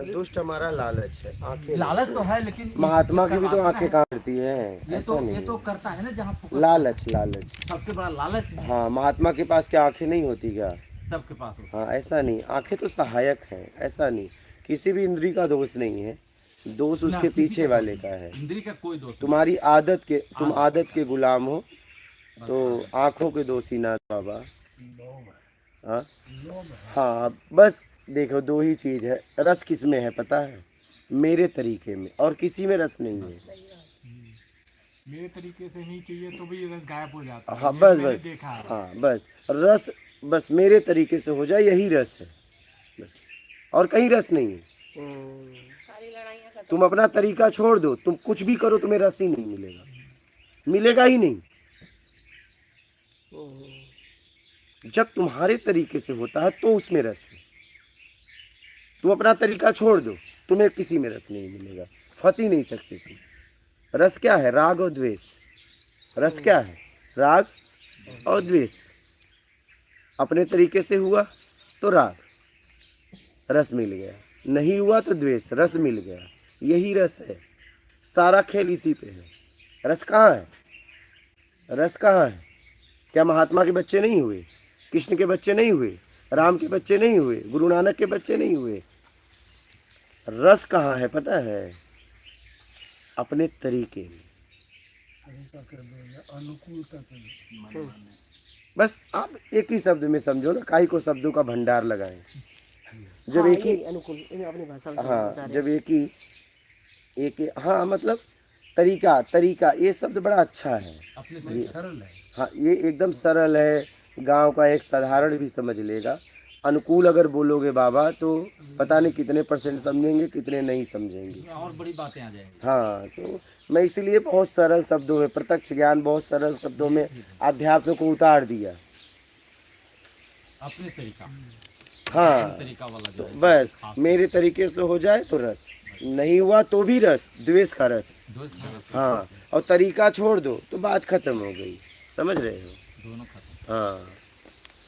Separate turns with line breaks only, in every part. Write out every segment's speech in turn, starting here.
दुष्ट हमारा लालच है, आंखें
लालच तो है, लेकिन
महात्मा की भी तो आंखें काटती है, ऐसा नहीं
ये तो करता है ना जहाँ
लालच लालच
सबसे बड़ा लालच है।
हाँ, महात्मा के पास क्या आंखें नहीं होती क्या?
सबके पास होता
हाँ, ऐसा नहीं, आंखें तो सहायक हैं, ऐसा नहीं, किसी भी इंद्री का दोष नहीं है, दोष उसके पीछे वाले का है।
इंद्री का कोई दोष
तुम्हारी आदत के, तुम आदत के गुलाम हो, तो आंखों के दोषी ना बाबा। हाँ हाँ, बस देखो दो ही चीज है, रस किस में है पता है? मेरे तरीके में, और किसी में रस नहीं है।
मेरे तरीके से नहीं चाहिए तो भी रस गायब हो जाता है।
हाँ
ये
बस
मैंने
बस,
देखा है।
हाँ बस रस, बस मेरे तरीके से हो जाए यही रस है बस, और कहीं रस नहीं है। तुम अपना तरीका छोड़ दो, तुम कुछ भी करो, तुम्हें रस ही नहीं मिलेगा, मिलेगा ही नहीं। जब तुम्हारे तरीके से होता है तो उसमें रस है। तुम अपना तरीका छोड़ दो, तुम्हें किसी में रस नहीं मिलेगा, फंस ही नहीं सकते तुम। रस क्या है? राग और द्वेष। रस क्या है? राग और द्वेष। अपने तरीके से हुआ तो राग, रस मिल गया, नहीं हुआ तो द्वेष, रस मिल गया, यही रस है। सारा खेल इसी पे है। रस कहाँ है? रस कहाँ है? क्या महात्मा के बच्चे नहीं हुए? कृष्ण के बच्चे नहीं हुए? राम के बच्चे नहीं हुए? गुरु नानक के बच्चे नहीं हुए? रस कहाँ है पता है? अपने तरीके में। बस आप एक ही शब्द में समझो ना, काहे को शब्दों का भंडार लगाएं। जब एक ही अनुकूल, अपनी भाषा में हाँ, जब एक ही हाँ, मतलब तरीका, तरीका ये शब्द बड़ा अच्छा है, ये
सरल है।
हाँ, ये एकदम सरल है, गांव का एक साधारण भी समझ लेगा। अनुकूल अगर बोलोगे बाबा तो पता नहीं कितने % समझेंगे, कितने नहीं समझेंगे,
और बड़ी बातें आ जाएंगी।
हाँ, तो मैं इसीलिए बहुत सरल शब्दों में, प्रत्यक्ष ज्ञान बहुत सरल शब्दों में अध्यात्म को उतार दिया।
अपने तरीका,
हाँ,
तरीका वाला
तो बस मेरे तरीके से हो जाए तो रस, नहीं हुआ तो भी रस, द्वेष का रस। हाँ, और तरीका छोड़ दो तो बात खत्म हो गई, समझ रहे हो?
दोनों खत्म।
हाँ,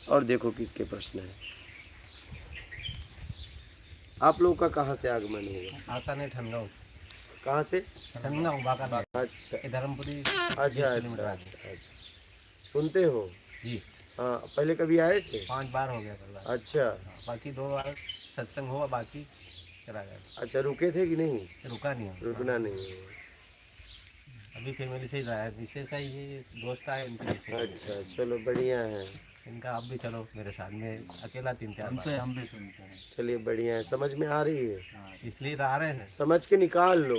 और देखो किसके प्रश्न है। आप लोग का कहाँ से आगमन होगा?
आता नहीं ठंडा,
कहाँ से?
ठंडा
अच्छा
धर्मपुरी।
अच्छा अच्छा, सुनते हो
जी।
हाँ, पहले कभी आए थे?
5 बार हो गया पहला।
अच्छा,
बाकी 2 बार सत्संग हुआ, बाकी चला गया।
अच्छा, रुके थे कि नहीं?
रुका नहीं,
रुकना नहीं है।
अभी फैमिली से ही रहा है, विशेष है ये दोस्त है इनके।
अच्छा, चलो बढ़िया है।
इनका आप भी चलो मेरे साथ में, अकेला 3-4 बार। हम भी सुनते हैं।
चलिए बढ़िया है, समझ में आ रही है,
इसलिए तो आ रहे हैं।
समझ के निकाल लो।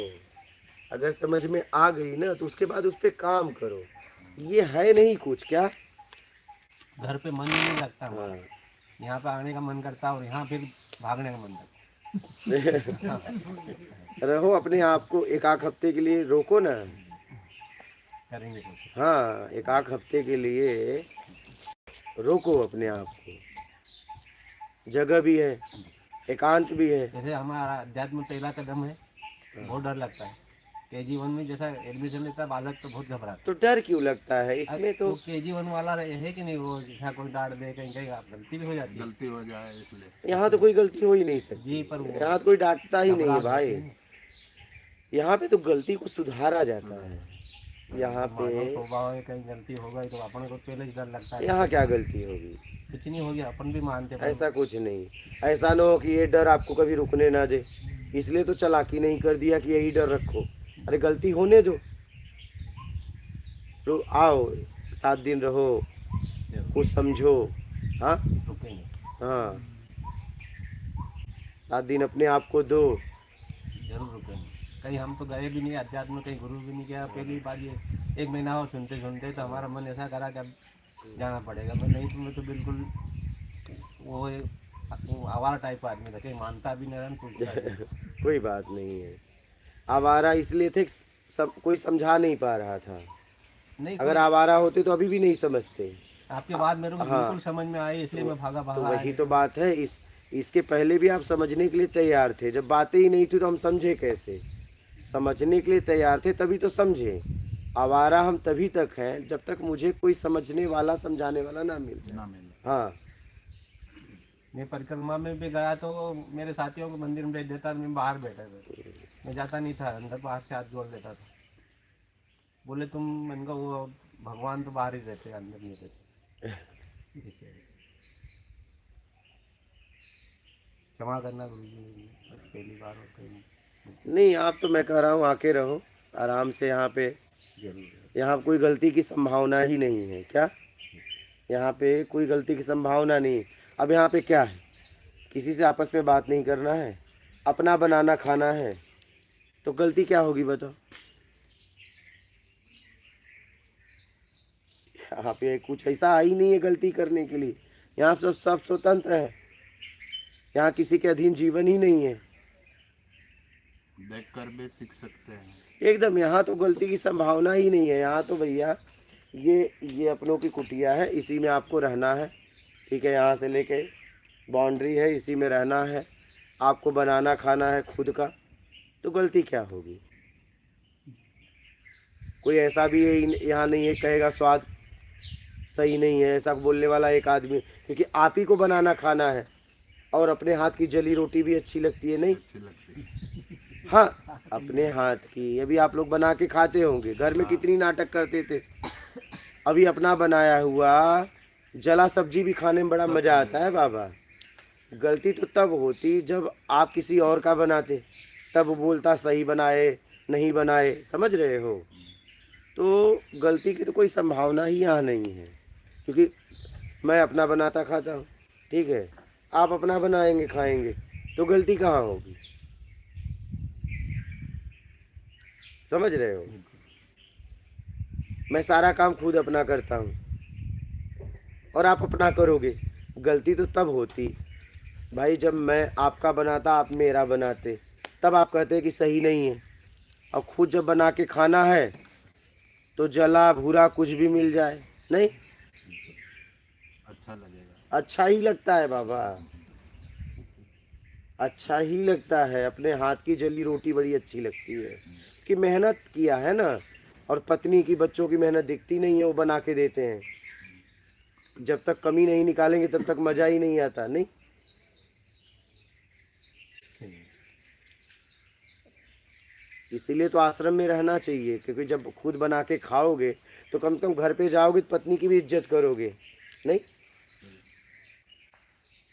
अगर समझ में आ गई ना तो उसके बाद उस पर काम करो। ये है नहीं कुछ क्या,
घर पे मन नहीं लगता।
हाँ।
यहाँ पे आने का मन करता और यहाँ फिर भागने का मन करता।
रहो अपने आप को, एक आध हफ्ते के लिए रोको ना,
करेंगे कुछ।
हाँ, एक आध हफ्ते के लिए रोको अपने आप को। जगह भी है, एकांत भी है।
जैसे हमारा अध्यात्म में पहला कदम है, बहुत डर लगता है। KG1 में जैसा एडमिशन लेता है बालक तो बहुत घबराता है।
तो डर क्यों लगता है इसमें? तो
KG1 वाला है कि नहीं, वो यहाँ कोई डांट दे, कहीं कहीं गलती भी हो जाती है, गलती हो जाए इसलिए।
यहाँ तो कोई गलती हो ही नहीं सकती
जी, पर
यहाँ तो कोई डांटता ही नहीं है भाई। यहाँ पे तो गलती को सुधारा जाता है। यहाँ पे
स्वभाव है, कहीं गलती हो गई तो अपन को पहले ही डर लगता है।
यहाँ क्या गलती होगी?
कुछ नहीं होगी, अपन भी मानते हैं।
ऐसा कुछ नहीं, ऐसा ना हो कि ये डर आपको कभी रुकने ना दे, इसलिए तो चालाकी नहीं कर दिया कि यही डर रखो। अरे गलती होने दो, आओ 7 दिन रहो, कुछ समझो। हाँ हाँ, 7 दिन अपने आप को दो।
जरूर रुकेंगे। कहीं हम तो गए भी नहीं अध्यात्म में, कहीं गुरु भी नहीं गया। पहली बार ये 1 महीना और सुनते सुनते तो हमारा मन ऐसा करा कि अब जाना पड़ेगा। मैं नहीं, तुम्हें तो बिल्कुल वो आवारा टाइप आदमी था, कहीं मानता भी नहीं कुछ।
कोई बात नहीं है, आवारा इसलिए थे सब, कोई समझा नहीं पा रहा था। नहीं, अगर आवारा होते तो अभी भी नहीं समझते।
आपके बात मेरे को बिल्कुल समझ में आई, इसलिए मैं भागा।
तो वही तो बात है, इसके पहले भी आप समझने के लिए तैयार थे। जब बातें ही नहीं थी तो हम समझे कैसे? समझने के लिए तैयार थे तभी तो समझे। आवारा हम तभी तक हैं जब तक मुझे कोई समझने वाला, समझाने वाला ना मिल जाए। हाँ,
मैं परिक्रमा में भी गया तो मेरे साथियों को मंदिर में भेज देता, मैं बाहर बैठा था, मैं जाता नहीं था अंदर, बाहर से हाथ जोड़ देता था। बोले तुम, मैंने कहा वो भगवान तो बाहर ही रहते हैं, अंदर नहीं रहते। इसलिए क्षमा करना गुरु जी, बस पहली बार होता है।
नहीं, आप तो मैं कह रहा हूँ आके रहो आराम से यहाँ पे।
जरूर।
यहाँ कोई गलती की संभावना ही नहीं है क्या? यहाँ पे कोई गलती की संभावना नहीं है। अब यहाँ पे क्या है, किसी से आपस में बात नहीं करना है, अपना बनाना खाना है, तो गलती क्या होगी बताओ? यहाँ पे कुछ ऐसा ही नहीं है गलती करने के लिए। यहाँ सब स्वतंत्र है, यहाँ किसी के अधीन जीवन ही नहीं है।
देख कर भी सीख सकते हैं।
एकदम, यहाँ तो गलती की संभावना ही नहीं है। यहाँ तो भैया ये अपनों की कुटिया है, इसी में आपको रहना है, ठीक है? यहाँ से लेके बाउंड्री है, इसी में रहना है, आपको बनाना खाना है खुद का, तो गलती क्या होगी? कोई ऐसा भी है यहाँ नहीं है कहेगा स्वाद सही नहीं है, ऐसा बोलने वाला एक आदमी, क्योंकि आप ही को बनाना खाना है और अपने हाथ की जली रोटी भी अच्छी लगती है, नहीं?
अच्छी लगती है।
हाँ, अपने हाथ की अभी आप लोग बना के खाते होंगे, घर में कितनी नाटक करते थे। अभी अपना बनाया हुआ जला सब्जी भी खाने में बड़ा मजा आता है बाबा। गलती तो तब होती जब आप किसी और का बनाते, तब वो बोलता सही बनाए नहीं बनाए, समझ रहे हो? तो गलती की तो कोई संभावना ही यहाँ नहीं है, क्योंकि मैं अपना बनाता खाता हूँ, ठीक है? आप अपना बनाएंगे खाएंगे, तो गलती कहाँ होगी? समझ रहे हो? मैं सारा काम खुद अपना करता हूँ और आप अपना करोगे। गलती तो तब होती भाई जब मैं आपका बनाता, आप मेरा बनाते, तब आप कहते कि सही नहीं है। और खुद जब बना के खाना है तो जला भूरा कुछ भी मिल जाए, नहीं
अच्छा लगेगा।
अच्छा ही लगता है बाबा, अच्छा ही लगता है। अपने हाथ की जली रोटी बड़ी अच्छी लगती है कि मेहनत किया है ना, और पत्नी की बच्चों की मेहनत दिखती नहीं है, वो बना के देते हैं। जब तक कमी नहीं निकालेंगे तब तक मजा ही नहीं आता, नहीं? इसीलिए तो आश्रम में रहना चाहिए, क्योंकि जब खुद बना के खाओगे तो कम से कम घर पे जाओगे तो पत्नी की भी इज्जत करोगे, नहीं?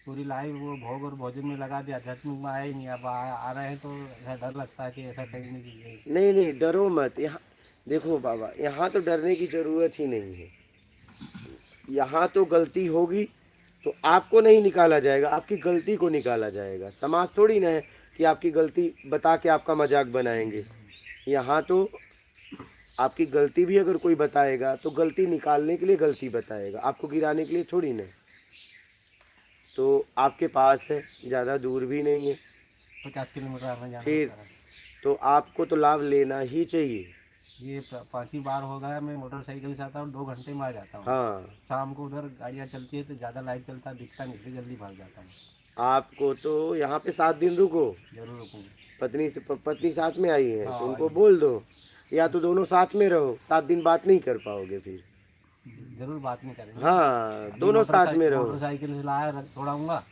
पूरी लाइफ वो भोग और भोजन में लगा दिया, आध्यात्मिक में आया ही नहीं। अब आ रहे हैं तो ऐसा डर लगता है कि ऐसा कहीं नहीं।
नहीं डरो मत। यहाँ देखो बाबा, यहाँ तो डरने की जरूरत ही नहीं है। यहाँ तो गलती होगी तो आपको नहीं निकाला जाएगा, आपकी गलती को निकाला जाएगा। समाज थोड़ी ना है कि आपकी गलती बता के आपका मजाक बनाएंगे। यहाँ तो आपकी गलती भी अगर कोई बताएगा तो गलती निकालने के लिए गलती बताएगा, आपको गिराने के लिए थोड़ी ना। तो आपके पास है, ज़्यादा दूर भी नहीं है,
50 किलोमीटर आना जाना
फिर
होता है।
तो आपको तो लाभ लेना ही चाहिए।
ये 5वीं बार हो गया, मैं मोटरसाइकिल से आता हूँ, 2 घंटे में आ जाता हूँ।
हाँ,
शाम को उधर गाड़ियाँ चलती है तो ज़्यादा लाइट चलता दिखता नहीं, फिर जल्दी भाग जाता हूँ।
आपको तो यहाँ पे 7 दिन रुको,
जरूर रुकूँगी।
पत्नी साथ में आई है
हाँ,
तो उनको बोल दो, या तो दोनों साथ में रहो। 7 दिन बात नहीं कर पाओगे फिर।
जरूर बात नहीं करेंगे।
हाँ, दोनों साथ में रहो।
मोटरसाइकिल से लाया छोड़ाऊंगा,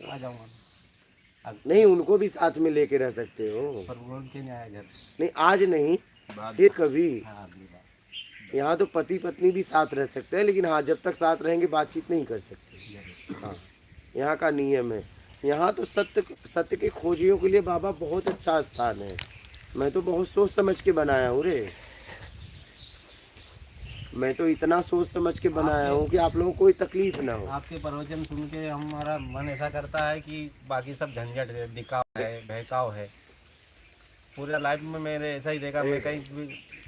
आ जाऊंगा।
नहीं, उनको भी साथ में लेके रह सकते हो।
पर बोल के नहीं आया घर।
नहीं, आज नहीं,
बाद
फिर कभी।
हाँ, अगली बार
यहाँ तो पति पत्नी भी साथ रह सकते हैं, लेकिन हाँ, जब तक साथ रहेंगे बातचीत नहीं कर सकते।
जरूर।
हाँ, यहाँ का नियम है। यहाँ तो सत्य के खोजियों के लिए बाबा बहुत अच्छा स्थान है। मैं तो बहुत सोच समझ के बनाया हूँ रे, मैं तो इतना सोच समझ के बनाया हूँ कि आप लोगों को कोई तकलीफ ना हो।
आपके प्रवचन सुन के हमारा मन ऐसा करता है कि बाकी सब झंझट है, दिखाव है, बहकाव है। पूरा लाइफ में मैंने ऐसा ही देखा। मैं कहीं भी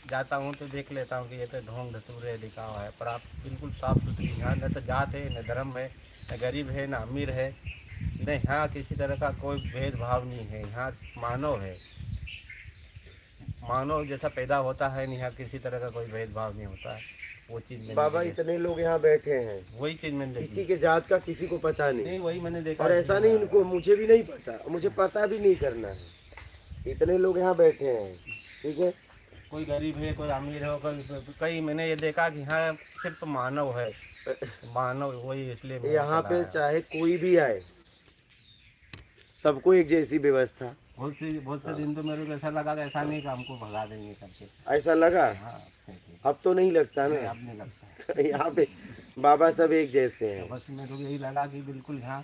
जाता हूँ तो देख लेता हूँ कि ये तो ढोंग धतूरे दिखावा है, पर आप बिल्कुल साफ सुथरी। यहाँ न तो जात है, न धर्म है, न गरीब है, न अमीर है, न यहाँ किसी तरह का कोई भेदभाव नहीं है। यहाँ मानव है, मानव जैसा पैदा होता है, नहीं यहाँ किसी तरह का कोई भेदभाव नहीं होता है। वो चीज़ मैंने
बाबा
देखी।
इतने लोग यहाँ बैठे हैं,
वही चीज़ मैंने
किसी
देखी।
के जात का किसी को पता नहीं,
नहीं, वही मैंने देखा।
और ऐसा नहीं इनको, मुझे भी नहीं पता, मुझे पता भी नहीं करना है। इतने लोग यहाँ बैठे हैं, ठीक है?
कोई गरीब है, कोई अमीर है, कई मैंने ये देखा कि हाँ सिर्फ मानव है, मानव वही। इसलिए मैंने
यहाँ पे
चला है।
चाहे कोई भी आए, सबको एक जैसी व्यवस्था।
बहुत से दिन तो मेरे को ऐसा लगा कि ऐसा नहीं कि हमको भगा देंगे करके।
ऐसा लगा?
हाँ ठीक है।
अब तो नहीं लगता
नहीं,
ना।
अब नहीं लगता।
यहाँ पे बाबा सब एक जैसे हैं।
बस मेरे को यही लगा कि बिल्कुल यहाँ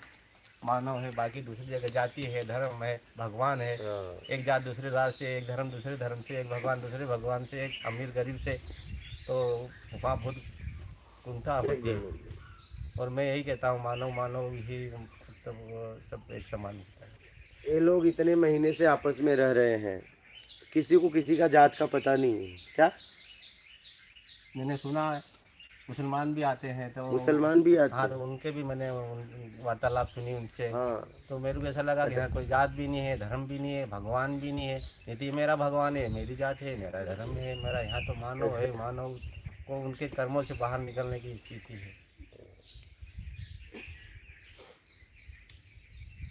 मानव है, बाकी दूसरी जगह जाति है, धर्म है, भगवान है।
हाँ।
एक जात दूसरे जात से, एक धर्म दूसरे धर्म से, एक भगवान दूसरे भगवान से, एक अमीर गरीब से, तो वहाँ बहुत कुंठा होती है। और मैं यही कहता हूँ मानव मानव ही मतलब वो सब एक समान होता है।
ये लोग इतने महीने से आपस में रह रहे हैं, किसी को किसी का जात का पता नहीं है क्या?
मैंने सुना है मुसलमान भी आते हैं, तो
मुसलमान भी आते
हाँ,
हैं?
तो उनके भी मैंने वार्तालाप सुनी उनसे।
हाँ।
तो मेरे को ऐसा लगा कि यहाँ कोई जात भी नहीं है, धर्म भी नहीं है, भगवान भी नहीं है। नहीं तो ये मेरा भगवान है, मेरी जात है, मेरा धर्म है, मेरा यहाँ तो मानव है। मानव को उनके कर्मों से बाहर निकलने की स्थिति है।